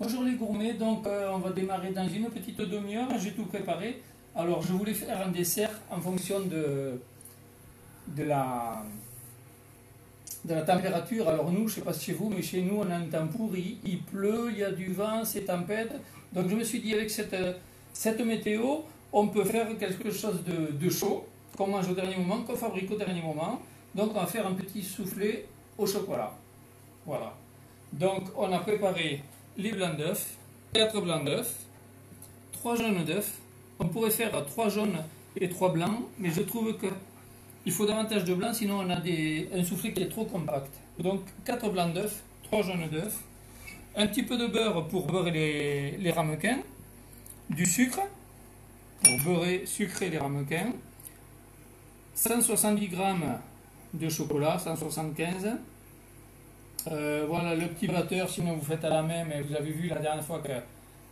Bonjour les gourmets, donc on va démarrer dans une petite demi-heure, j'ai tout préparé. Alors je voulais faire un dessert en fonction de la, de la température. Alors nous, je ne sais pas si chez vous, mais chez nous on a un temps pourri, il pleut, il y a du vent, c'est tempête. Donc je me suis dit avec cette météo, on peut faire quelque chose de chaud, qu'on mange au dernier moment, qu'on fabrique au dernier moment. Donc on va faire un petit soufflé au chocolat. Voilà. Donc on a préparé les blancs d'œufs, 4 blancs d'œufs, 3 jaunes d'œufs. On pourrait faire 3 jaunes et 3 blancs, mais je trouve qu'il faut davantage de blancs, sinon on a un soufflé qui est trop compact. Donc 4 blancs d'œufs, 3 jaunes d'œufs, un petit peu de beurre pour beurrer les ramequins, du sucre pour beurrer, sucrer les ramequins, 170 g de chocolat, 175. Voilà le petit batteur, sinon vous faites à la main, mais vous avez vu la dernière fois que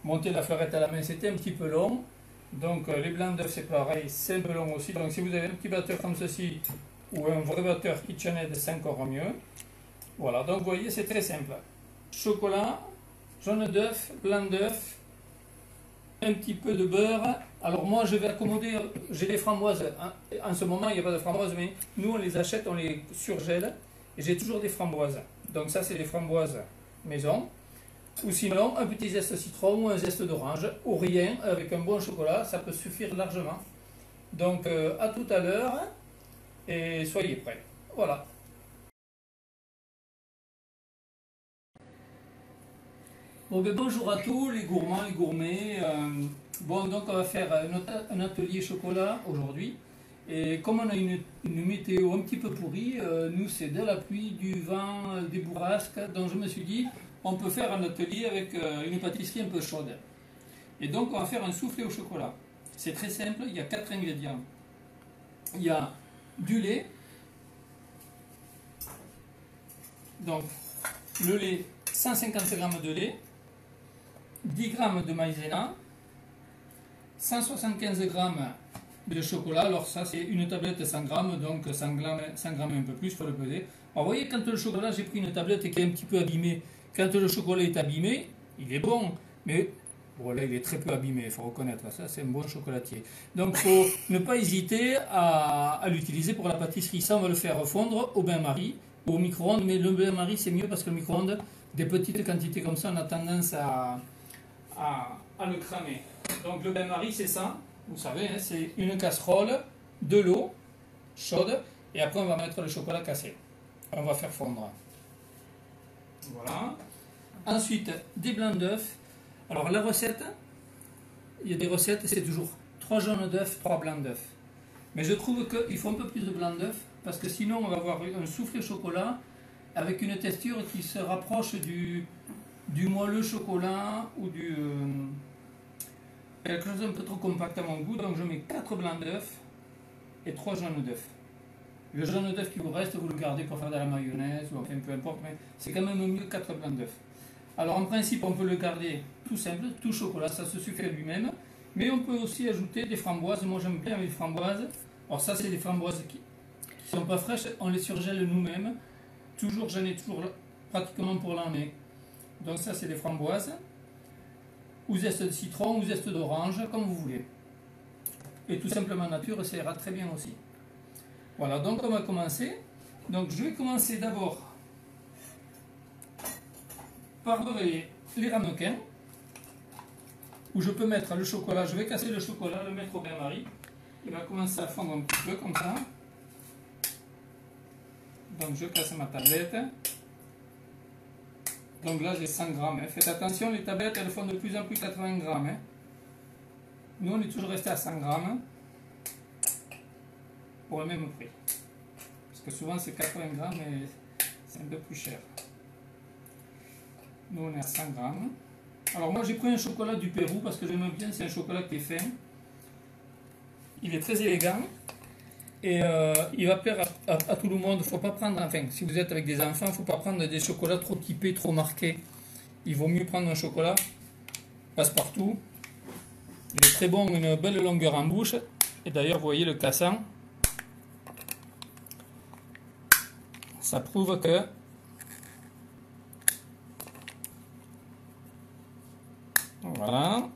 monter la fleurette à la main c'était un petit peu long. Donc les blancs d'œufs c'est pareil, c'est un peu long aussi. Donc si vous avez un petit batteur comme ceci ou un vrai batteur KitchenAid, c'est encore mieux. Voilà, donc vous voyez c'est très simple. Chocolat, jaune d'œuf, blanc d'œuf, un petit peu de beurre. Alors moi je vais accommoder, j'ai des framboises. En ce moment il n'y a pas de framboises, mais nous on les achète, on les surgèle. Et j'ai toujours des framboises. Donc ça c'est des framboises maison. Ou sinon un petit zeste de citron ou un zeste d'orange. Ou rien, avec un bon chocolat, ça peut suffire largement. Donc à tout à l'heure. Et soyez prêts. Voilà. Bon, ben, bonjour à tous les gourmands, les gourmets. Bon, donc on va faire un atelier chocolat aujourd'hui. Et comme on a une météo un petit peu pourrie, nous c'est de la pluie, du vent, des bourrasques, donc je me suis dit on peut faire un atelier avec une pâtisserie un peu chaude. Et donc on va faire un soufflé au chocolat. C'est très simple, il y a 4 ingrédients. Il y a du lait, donc le lait, 150 g de lait, 10 g de maïzena, 175 g de chocolat. Alors ça c'est une tablette 100 grammes, donc 100 grammes et un peu plus, il faut le peser. Alors vous voyez, quand le chocolat, j'ai pris une tablette qui est un petit peu abîmée. Quand le chocolat est abîmé, il est bon, mais bon là il est très peu abîmé, il faut reconnaître, ça c'est un bon chocolatier. Donc il faut ne pas hésiter à l'utiliser pour la pâtisserie. Ça on va le faire fondre au bain-marie ou au micro-ondes, mais le bain-marie c'est mieux parce que le micro-ondes, des petites quantités comme ça, on a tendance à le cramer. Donc le bain-marie c'est ça. Vous savez, hein, c'est une casserole, de l'eau chaude, et après on va mettre le chocolat cassé. On va faire fondre. Voilà. Ensuite, des blancs d'œufs. Alors la recette, il y a des recettes, c'est toujours 3 jaunes d'œufs, 3 blancs d'œufs. Mais je trouve qu'il faut un peu plus de blancs d'œufs, parce que sinon on va avoir un soufflé chocolat avec une texture qui se rapproche du moelleux chocolat ou du... quelque chose d'un peu trop compact à mon goût, donc je mets 4 blancs d'œufs et 3 jaunes d'œufs. Le jaune d'œuf qui vous reste, vous le gardez pour faire de la mayonnaise, ou enfin peu importe, mais c'est quand même mieux 4 blancs d'œufs. Alors en principe, on peut le garder tout simple, tout chocolat, ça se suffit à lui-même, mais on peut aussi ajouter des framboises. Moi j'aime bien les framboises. Alors ça, c'est des framboises qui ne sont pas fraîches, on les surgèle nous-mêmes. Toujours, j'en ai toujours pratiquement pour l'année. Donc ça, c'est des framboises. Ou zeste de citron, ou zeste d'orange, comme vous voulez. Et tout simplement nature, ça ira très bien aussi. Voilà, donc on va commencer. Donc je vais commencer d'abord par beurrer les ramequins, où je peux mettre le chocolat. Je vais casser le chocolat, le mettre au bain-marie. Il va commencer à fondre un petit peu comme ça. Donc je casse ma tablette. Donc là j'ai 100 grammes. Hein. Faites attention, les tablettes elles font de plus en plus 80 grammes. Hein. Nous on est toujours resté à 100 grammes pour le même prix. Parce que souvent c'est 80 grammes et c'est un peu plus cher. Nous on est à 100 grammes. Alors moi j'ai pris un chocolat du Pérou parce que j'aime bien, c'est un chocolat qui est fin. Il est très élégant. Et il va plaire à tout le monde. Il ne faut pas prendre, enfin, si vous êtes avec des enfants, il ne faut pas prendre des chocolats trop typés, trop marqués. Il vaut mieux prendre un chocolat passe-partout. Il est très bon, une belle longueur en bouche. Et d'ailleurs, vous voyez le cassant. Ça prouve que Voilà.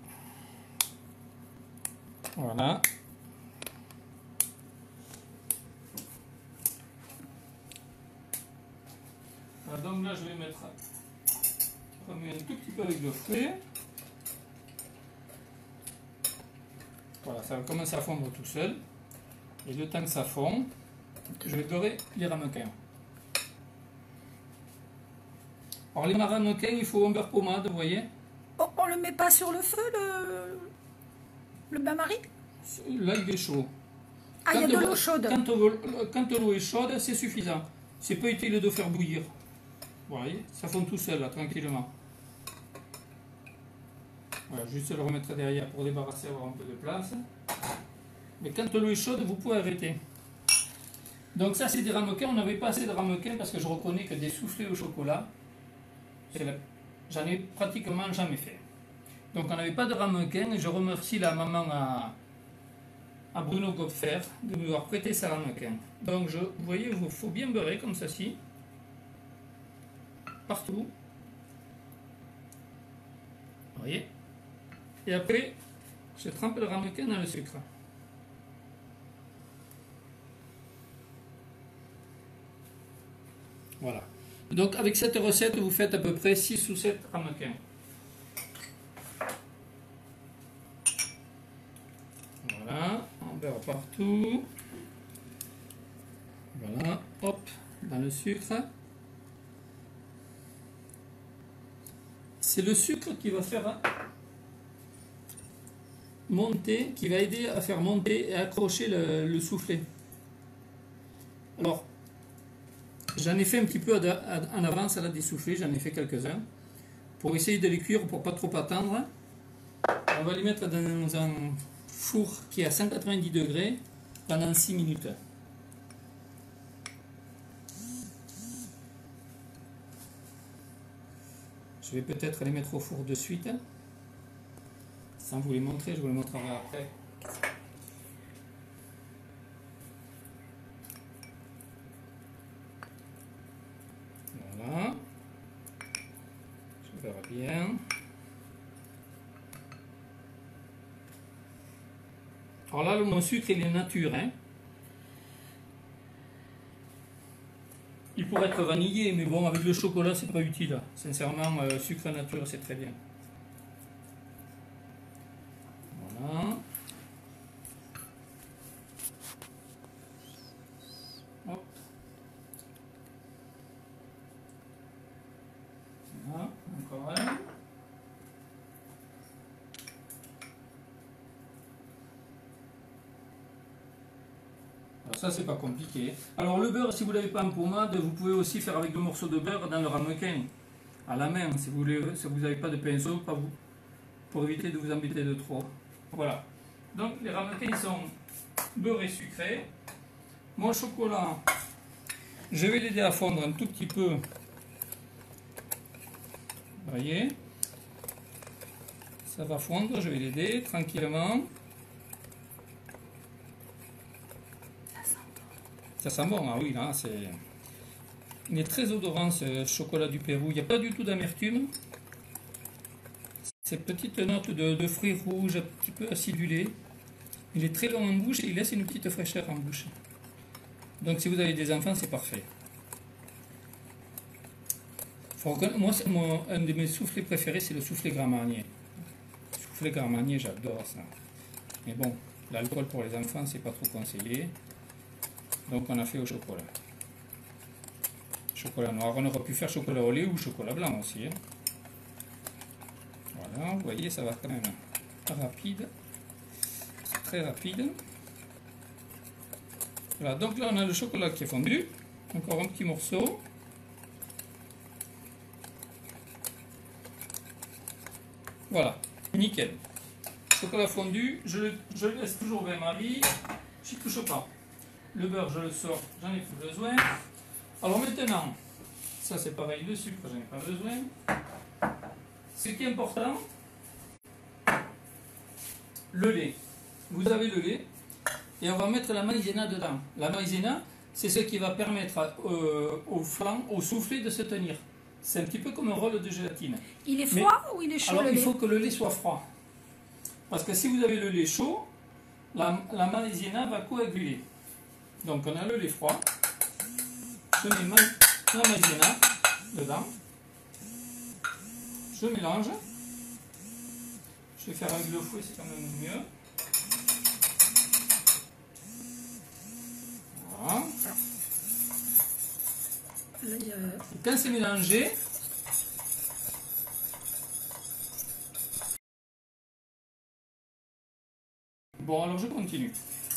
Voilà. Voilà, donc là, je vais mettre un tout petit peu avec le fouet. Voilà, ça va commencer à fondre tout seul. Et le temps que ça fond, je vais beurrer les ramequins. Alors les ramequins, il faut un beurre pommade, vous voyez. Oh, on le met pas sur le feu, le bain-marie? Là, il est chaud. Ah, il y a de l'eau chaude. Quand l'eau est chaude, c'est suffisant. C'est pas utile de faire bouillir. Vous voyez, ça fond tout seul, là, tranquillement. Voilà, juste le remettre derrière pour débarrasser, avoir un peu de place. Mais quand l'eau est chaude, vous pouvez arrêter. Donc ça, c'est des ramequins. On n'avait pas assez de ramequins parce que je reconnais que des soufflés au chocolat, j'en ai pratiquement jamais fait. Donc on n'avait pas de ramequins et je remercie la maman à Bruno Gopfer de nous avoir prêté sa ramequin. Donc vous voyez, il faut bien beurrer comme ceci. Partout. Vous voyez. Et après, je trempe le ramequin dans le sucre. Voilà. Donc avec cette recette, vous faites à peu près 6 ou 7 ramequins. Voilà, on beurre partout. Voilà, hop, dans le sucre. C'est le sucre qui va faire monter, qui va aider à faire monter et accrocher le soufflet. Alors, j'en ai fait un petit peu en avance là des soufflets, j'en ai fait quelques-uns pour essayer de les cuire pour pas trop attendre. On va les mettre dans un four qui est à 190 degrés pendant 6 minutes. Je vais peut-être les mettre au four de suite. Sans vous les montrer, je vous les montrerai après. Voilà. Je verrai bien. Alors là, mon sucre, il est nature. Hein. Il pourrait être vanillé, mais bon, avec le chocolat, c'est pas utile. Sincèrement, sucre nature, c'est très bien. Voilà. Hop. Voilà, encore un. Alors ça, c'est pas compliqué. Alors le beurre, si vous ne l'avez pas en pommade, vous pouvez aussi faire avec 2 morceaux de beurre dans le ramequin, à la main, si vous n'avez pas de pinceau, pas vous, pour éviter de vous embêter de trop. Voilà. Donc les ramequins sont beurrés sucrés. Mon chocolat, je vais l'aider à fondre un tout petit peu. Vous voyez, ça va fondre, je vais l'aider tranquillement. Ça sent bon, ah oui, là, il est très odorant ce chocolat du Pérou. Il n'y a pas du tout d'amertume. Ces petites notes de fruits rouges, un petit peu acidulés. Il est très long en bouche et il laisse une petite fraîcheur en bouche. Donc si vous avez des enfants, c'est parfait. Moi, un de mes soufflets préférés, c'est le soufflet Grand Marnier. Le soufflet Grand Marnier, j'adore ça. Mais bon, l'alcool pour les enfants, c'est pas trop conseillé. Donc on a fait au chocolat. Chocolat noir. On aurait pu faire chocolat au lait ou chocolat blanc aussi. Hein. Voilà, vous voyez, ça va quand même rapide. C'est très rapide. Voilà, donc là on a le chocolat qui est fondu. Encore un petit morceau. Voilà, nickel. Chocolat fondu, je le laisse toujours bain-marie. Je n'y touche pas. Le beurre, je le sors, j'en ai plus besoin. Alors maintenant, ça c'est pareil, le sucre, j'en ai pas besoin. Ce qui est important, le lait. Vous avez le lait et on va mettre la maïzena dedans. La maïzena, c'est ce qui va permettre au flan, au soufflet de se tenir. C'est un petit peu comme un rôle de gélatine. Il est froid ou il est chaud Alors, le il lait? faut que le lait soit froid. Parce que si vous avez le lait chaud, la maïzena va coaguler. Donc, on a le lait froid. Je mets la maïzena dedans. Je mélange. Je vais faire avec le fouet, c'est quand même mieux. Voilà. Là, il y a- Et quand c'est mélangé, bon, alors je continue.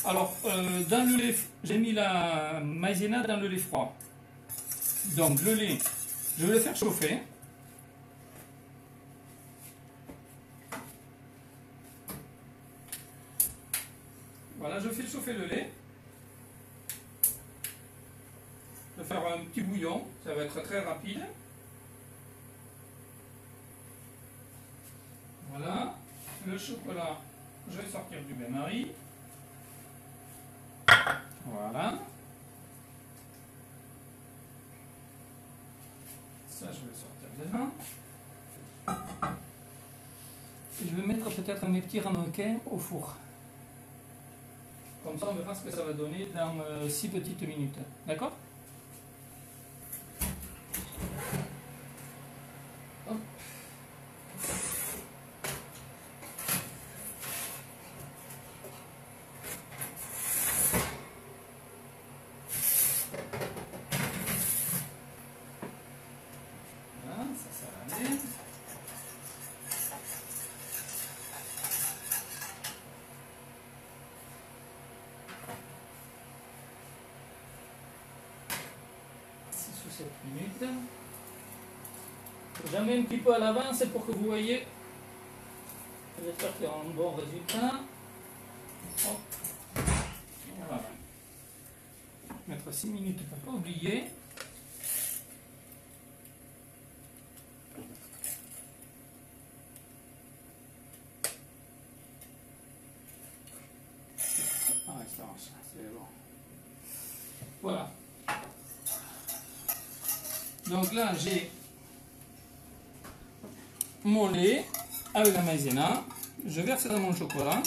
Alors, dans le lait, j'ai mis la maïzena dans le lait froid. Donc, le lait, je vais le faire chauffer. Voilà, je fais chauffer le lait. Je vais faire un petit bouillon, ça va être très rapide. Voilà, le chocolat, je vais sortir du bain-marie. Voilà. Ça, je vais sortir dedans. Et je vais mettre peut-être mes petits ramequins au four. Comme ça, on verra ce que ça va donner dans 6 petites minutes. D'accord? Hop. Voilà, ça va aller. Sous 7 minutes. J'en mets un petit peu à l'avance pour que vous voyez. J'espère qu'il y aura un bon résultat. Hop. Voilà. Mettre 6 minutes pour ne pas oublier. Ah, ça marche, c'est bon. Voilà. Donc là, j'ai mon lait avec la maïzena. Je verse dans mon chocolat.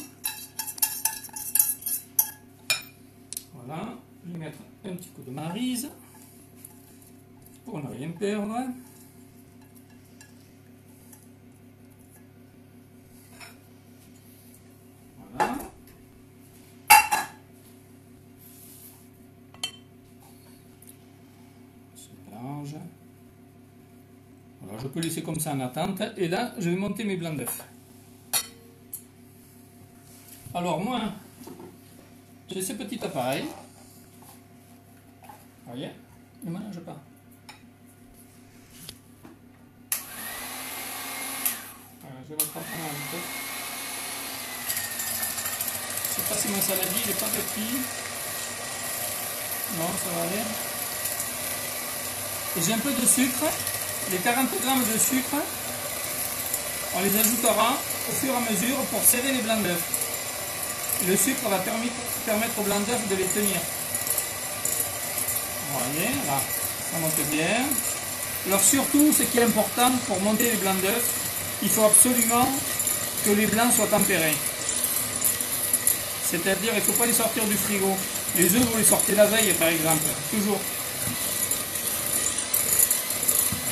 Voilà. Je vais mettre un petit coup de maryse pour ne rien perdre. Voilà. Je mélange. Voilà, je peux laisser comme ça en attente. Et là, je vais monter mes blancs d'œufs. Alors moi, j'ai ce petit appareil. Vous voyez? Ne mélange pas. Voilà, je vais le prendre un peu. Je ne sais pas si mon saladier n'est pas petit. Non, ça va aller. Et j'ai un peu de sucre. Les 40 grammes de sucre, on les ajoutera au fur et à mesure pour serrer les blancs d'œufs. Le sucre va permettre aux blancs d'œufs de les tenir. Vous voyez, là, ça monte bien. Alors surtout, ce qui est important pour monter les blancs d'œufs, il faut absolument que les blancs soient tempérés. C'est-à-dire, il ne faut pas les sortir du frigo. Les œufs, vous les sortez la veille, par exemple, toujours.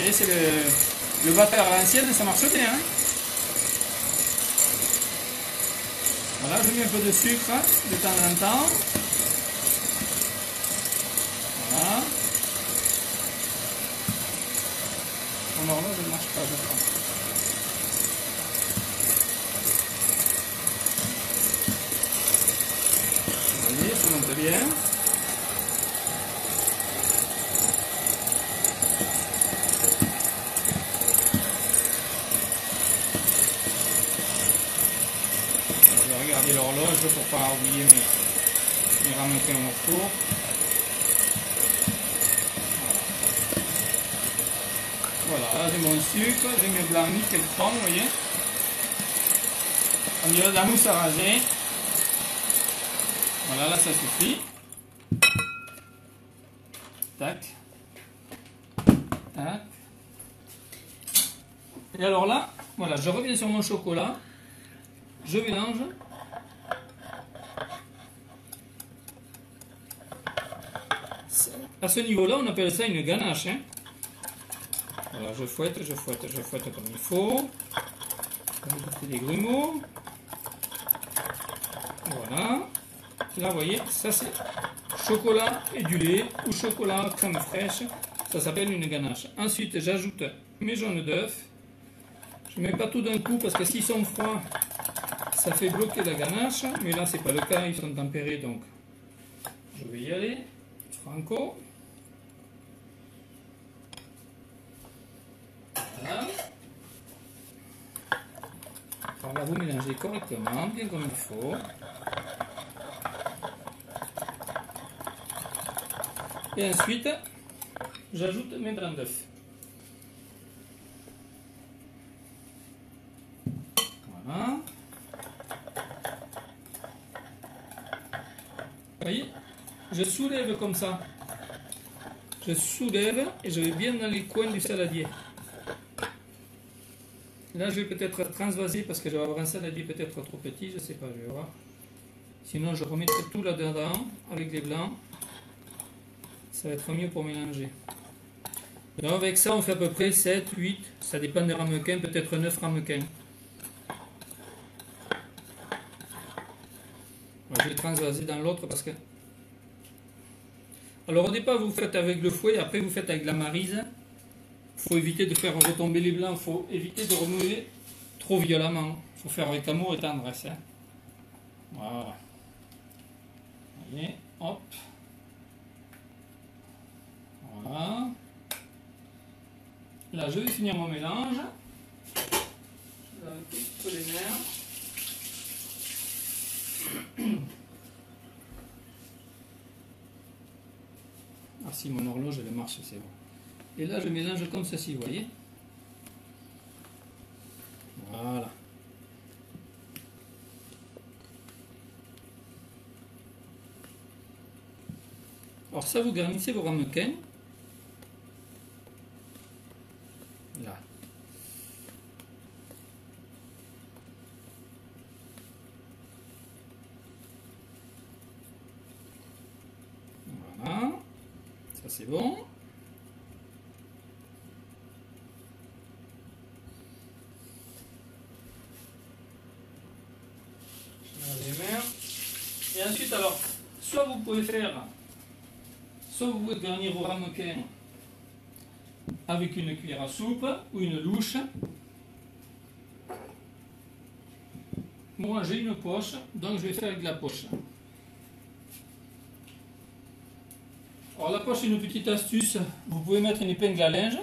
Et c'est le batteur à l'ancienne, ça marche bien. Hein? Voilà, je mets un peu de sucre de temps en temps. Voilà. Mon horloge ne marche pas, je crois. Vous voyez, ça monte bien. Regardez l'horloge pour ne pas oublier mes ramequins au four. Voilà, là j'ai mon sucre, j'ai mes blancs nickel chrome, vous voyez. On dirait de la mousse à raser. Voilà, là ça suffit. Tac. Tac. Et alors là, voilà, je reviens sur mon chocolat. Je mélange. À ce niveau-là, on appelle ça une ganache. Hein. Voilà, je fouette comme il faut. Je des grumeaux. Voilà. Là, vous voyez, ça c'est chocolat et du lait ou chocolat crème fraîche. Ça s'appelle une ganache. Ensuite, j'ajoute mes jaunes d'œufs. Je ne mets pas tout d'un coup parce que s'ils sont froids, ça fait bloquer la ganache. Mais là, c'est pas le cas, ils sont tempérés, donc je vais y aller. Franco. Voilà. Alors là, vous mélangez correctement, bien comme il faut. Et ensuite, j'ajoute mes blancs d'œufs. Voilà. Vous voyez, je soulève comme ça. Je soulève et je vais bien dans les coins du saladier. Là, je vais peut-être transvaser parce que je vais avoir un saladier peut-être trop petit, je ne sais pas, je vais voir. Sinon, je remettrai tout là-dedans avec les blancs. Ça va être mieux pour mélanger. Donc avec ça, on fait à peu près 7, 8, ça dépend des ramequins, peut-être 9 ramequins. Je vais transvaser dans l'autre parce que... Alors au départ, vous faites avec le fouet, après vous faites avec la maryse. Il faut éviter de faire retomber les blancs, il faut éviter de remuer trop violemment. Il faut faire avec amour et tendresse. Hein. Voilà. Vous voyez, hop. Voilà. Là, je vais finir mon mélange. Je vais un petit peu les nerfs. Ah si, mon horloge, elle marche, c'est bon. Et là, je mélange comme ceci, vous voyez. Voilà. Alors ça, vous garnissez vos ramequins. Là. Voilà. Ça, c'est bon. Et ensuite, alors, soit vous pouvez garnir vos ramequins avec une cuillère à soupe ou une louche. Moi, j'ai une poche, donc je vais faire avec la poche. Alors, la poche, une petite astuce, vous pouvez mettre une épingle à linge.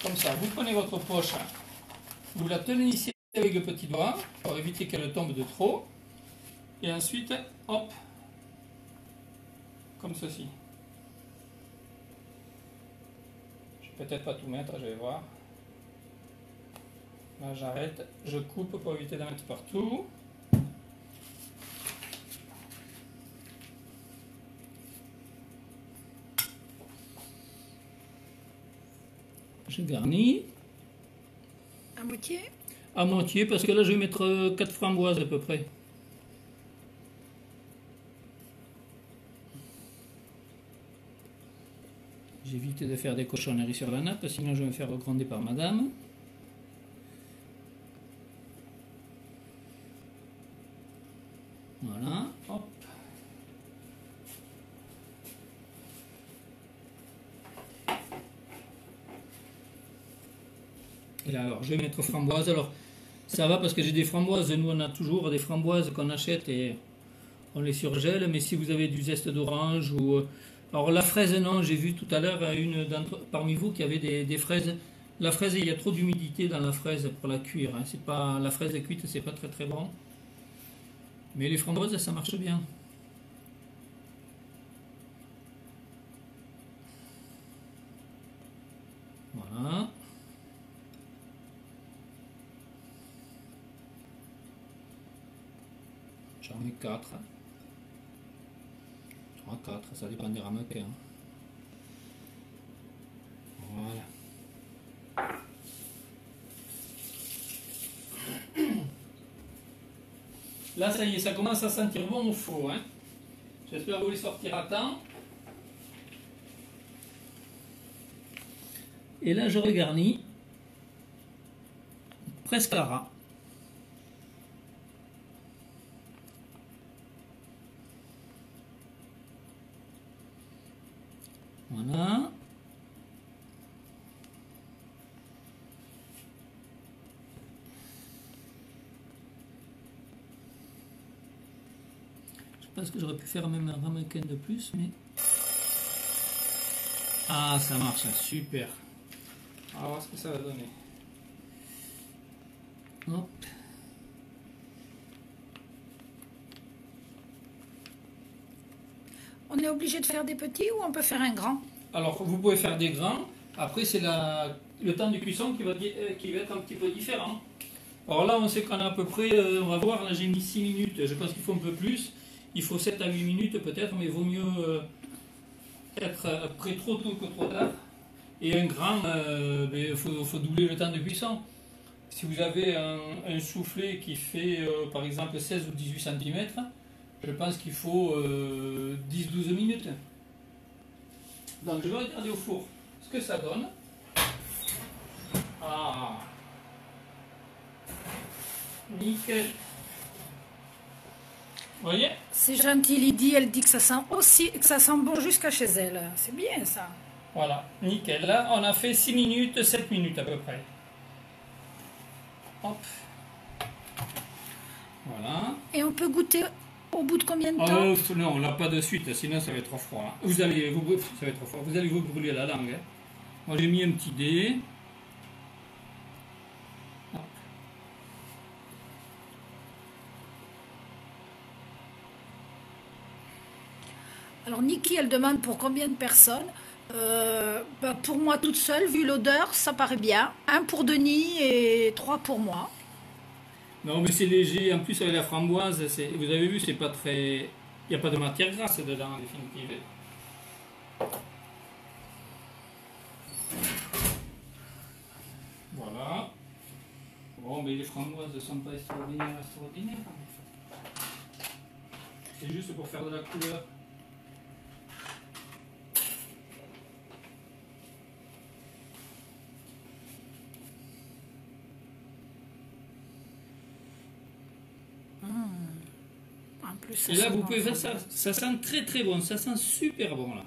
Comme ça, vous prenez votre poche, vous la tenez ici avec le petit doigt pour éviter qu'elle tombe de trop. Et ensuite, hop, comme ceci. Je vais peut-être pas tout mettre, je vais voir. Là, j'arrête, je coupe pour éviter d'en mettre partout. Je garnis. À moitié? À moitié, parce que là, je vais mettre 4 framboises à peu près. J'évite de faire des cochonneries sur la nappe, sinon je vais me faire gronder par madame. Voilà, hop. Et là, alors, je vais mettre framboise. Alors, ça va parce que j'ai des framboises. Nous, on a toujours des framboises qu'on achète et on les surgèle. Mais si vous avez du zeste d'orange ou... Alors, la fraise, non. J'ai vu tout à l'heure une parmi vous qui avait des fraises. La fraise, il y a trop d'humidité dans la fraise pour la cuire. Hein. C'est pas, la fraise cuite, c'est pas très très bon. Mais les framboises, ça marche bien. Voilà. J'en mets 4. 3, 4, ça dépend des ramequins. Voilà. Là, ça y est, ça commence à sentir bon au four. Hein. J'espère vous les sortir à temps. Et là, je regarnis presque à ras. Voilà. Je pense que j'aurais pu faire même un ramequin de plus, mais... Ah, ça marche, super. On va voir ce que ça va donner. Hop. On est obligé de faire des petits ou on peut faire un grand? Alors, vous pouvez faire des grands. Après, c'est le temps de cuisson qui va être un petit peu différent. Alors là, on sait qu'on a à peu près, on va voir, là j'ai mis 6 minutes. Je pense qu'il faut un peu plus. Il faut 7 à 8 minutes peut-être, mais il vaut mieux être prêt trop tôt que trop tard. Et un grand, il faut doubler le temps de cuisson. Si vous avez un soufflet qui fait par exemple 16 ou 18 cm, je pense qu'il faut 10-12 minutes. Donc je vais regarder au four ce que ça donne. Ah, nickel. Vous voyez? C'est gentil, Lydie, elle dit que ça sent bon jusqu'à chez elle. C'est bien ça. Voilà, nickel. Là, on a fait 6 minutes, 7 minutes à peu près. Hop. Voilà. Et on peut goûter au bout de combien de temps? Oh, non, là pas de suite, sinon ça va être trop froid. Hein. Ça va être trop froid. Vous allez vous brûler la langue. Hein. Moi j'ai mis un petit dé. Hop. Alors Niki, elle demande pour combien de personnes? Pour moi toute seule, vu l'odeur, ça paraît bien. Un pour Denis et 3 pour moi. Non, mais c'est léger. En plus, avec la framboise, vous avez vu, c'est pas très. Il n'y a pas de matière grasse dedans, en définitive. Voilà. Bon, mais les framboises ne sont pas extraordinaires. C'est juste pour faire de la couleur. En plus, Et là, vous pouvez faire ça. Ça sent très très bon. Ça sent super bon là.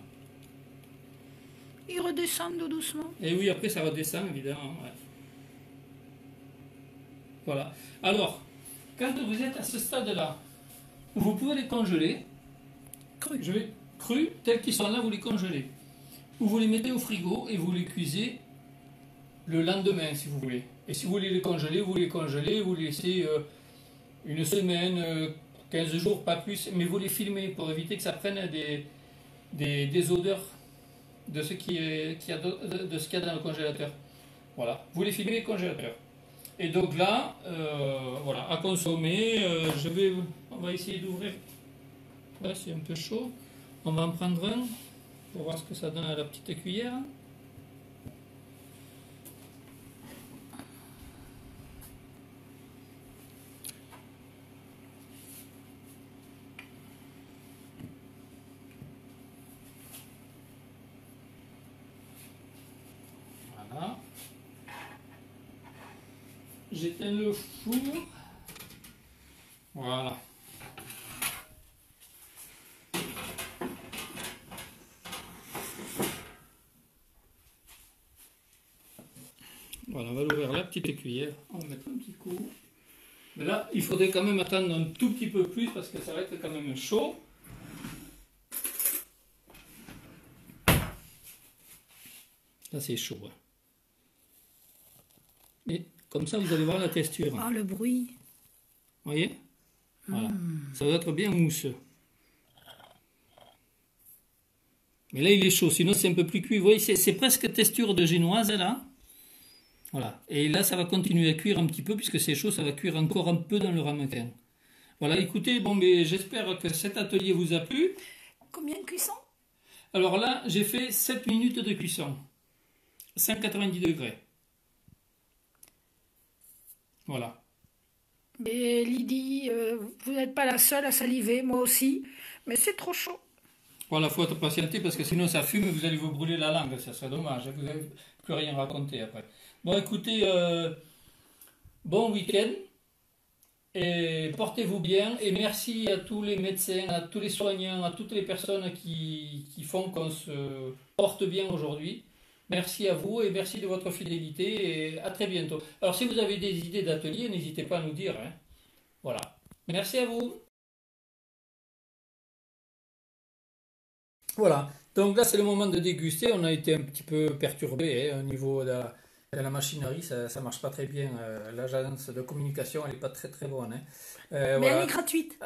Ils redescendent doucement. Et oui, après ça redescend évidemment. Ouais. Voilà. Alors, quand vous êtes à ce stade-là, vous pouvez les congeler. Cru. Crus, tels qu'ils sont là, vous les congelez. Ou vous les mettez au frigo et vous les cuisez le lendemain si vous voulez. Et si vous voulez les congeler, vous les congelez, vous les laissez une semaine, 15 jours, pas plus, mais vous les filmez pour éviter que ça prenne des odeurs de ce qu'il y a dans le congélateur. Voilà, vous les filmez au congélateur. Et donc là, voilà, à consommer, on va essayer d'ouvrir. Là, c'est un peu chaud. On va en prendre un pour voir ce que ça donne à la petite cuillère. Voilà. J'éteins le four. Voilà. Voilà, on va l'ouvrir la petite cuillère. On va mettre un petit coup. Mais là, il faudrait quand même attendre un tout petit peu plus parce que ça va être quand même chaud. Là, c'est chaud. Hein. Et comme ça, vous allez voir la texture. Ah, le bruit. Vous voyez? Voilà. Ça doit être bien mousseux. Mais là, il est chaud. Sinon, c'est un peu plus cuit. Vous voyez, c'est presque texture de génoise, là. Voilà. Et là, ça va continuer à cuire un petit peu, puisque c'est chaud, ça va cuire encore un peu dans le ramequin. Voilà, écoutez, bon, mais j'espère que cet atelier vous a plu. Combien de cuisson? Alors là, j'ai fait 7 minutes de cuisson. 190 degrés. Voilà. Mais Lydie, vous n'êtes pas la seule à saliver, moi aussi. Mais c'est trop chaud. Voilà, faut être patienté parce que sinon ça fume et vous allez vous brûler la langue, ça serait dommage, hein, vous n'avez plus rien raconté après. Bon, écoutez, bon week-end et portez-vous bien et merci à tous les médecins, à tous les soignants, à toutes les personnes qui font qu'on se porte bien aujourd'hui. Merci à vous et merci de votre fidélité et à très bientôt. Alors si vous avez des idées d'atelier, n'hésitez pas à nous dire, hein. Voilà. Merci à vous. Voilà, donc là c'est le moment de déguster. On a été un petit peu perturbé au niveau de la machinerie, ça marche pas très bien. L'agence de communication elle est pas très très bonne, hein. Mais elle est Voilà, gratuite.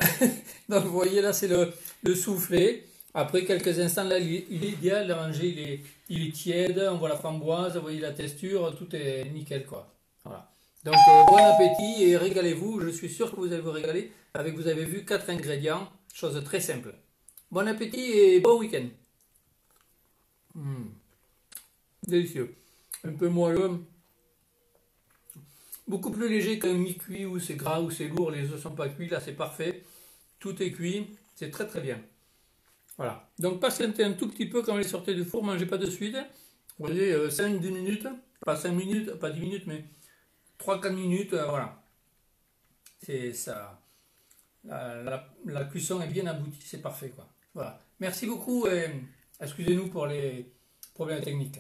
donc vous voyez là c'est le soufflé. Après quelques instants là il est idéal, le manger il est tiède, on voit la framboise, vous voyez la texture, tout est nickel quoi. Voilà. Donc bon appétit et régalez-vous, je suis sûr que vous allez vous régaler avec, vous avez vu, 4 ingrédients, chose très simple. Bon appétit et bon week-end. Mm, délicieux. Un peu moelleux, beaucoup plus léger qu'un mi-cuit où c'est gras, où c'est lourd, les œufs sont pas cuits, là c'est parfait. Tout est cuit, c'est très très bien. Voilà. Donc patientez un tout petit peu quand vous les sortez du four, mangez pas de suite. Vous voyez, 5-10 minutes, pas 5 minutes, pas 10 minutes, mais 3-4 minutes, voilà. C'est ça. La cuisson est bien aboutie, c'est parfait quoi. Voilà. Merci beaucoup et excusez-nous pour les problèmes techniques.